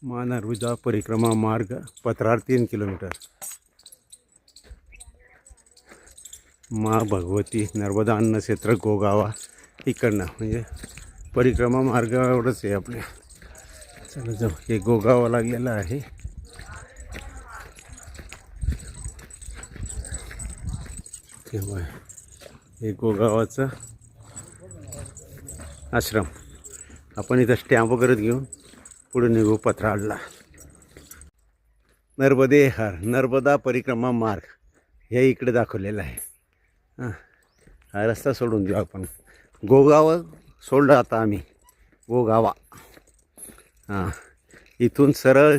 माँ नर्मदा परिक्रमा मार्ग पथराड 3 किलोमीटर। माँ भगवती नर्मदा अन्न क्षेत्र गोगावा इकडनं म्हणजे परिक्रमा मार्ग एवढंच आहे आपल्या। चला जाऊ, हे गोगावा लागलेलं आहे। तेव्हा हे गोगावाचं आश्रम। आपण इथं स्टॅम्प वगैरे घेऊन पुढे निघू पथराडला। नर्मदे हर नर्मदा परिक्रमा मार्ग हे इकडे दाखवलेलं आहे। हा रस्ता सोडून देऊ आपण। गोगावा सोडलं आता आम्ही, गोगावा। हां, इथून सरळ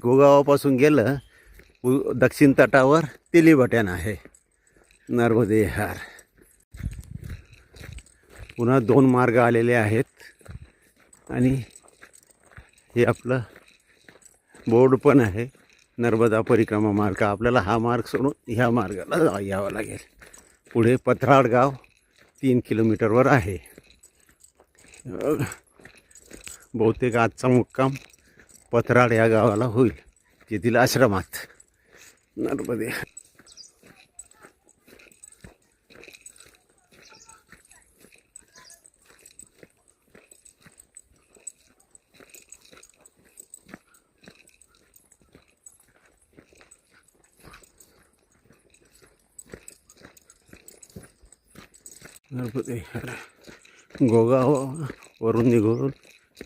गोगावापासून गेलं दक्षिण तटावर तेलीभट्यान आहे। नर्मदे हर। पुन्हा 2 मार्ग आलेले आहेत आणि हे आपलं बोर्ड पण आहे नर्मदा परिक्रमा मार्ग। आपल्याला हा मार्ग सोडून ह्या मार्गाला यावं लागेल। पुढे पथराड गाव 3 किलोमीटरवर आहे। बहुतेक आजचा मुक्काम पथराड या गावाला होईल, तेथील आश्रमात। नर्मदे नर्मदे गोगावावरून निघून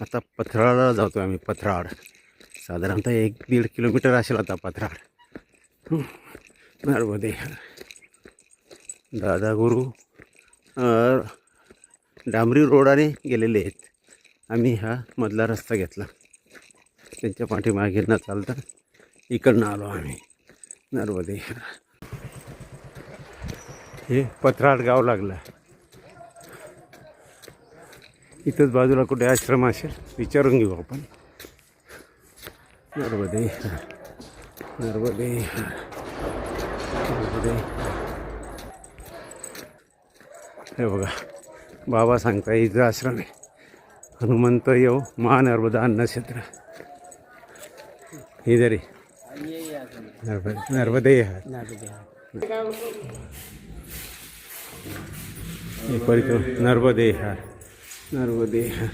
आता पथराडला जातो आम्ही। पथराड साधारणतः 1-1.5 किलोमीटर असेल आता पथराड। नर्मदे दादा गुरु डांबरी रोडाने गेलेले आहेत। आम्ही हा मधला रस्ता घेतला, त्यांच्या पाठीमागे न चालता इकडनं आलो आम्ही। नर्मदे हे पथराड गाव लागलं। इथंच बाजूला कुठे आश्रम असेल विचारून घेऊ आपण। नर्मदे नर्मदे नर्मदे। हे बघा, बाबा सांगता इथं आश्रम आहे। हनुमंत येऊ माँ नर्मदा अन्न क्षेत्र इधर नर्मदे परिक्रमा नर्मदे हर नर्मदे हर।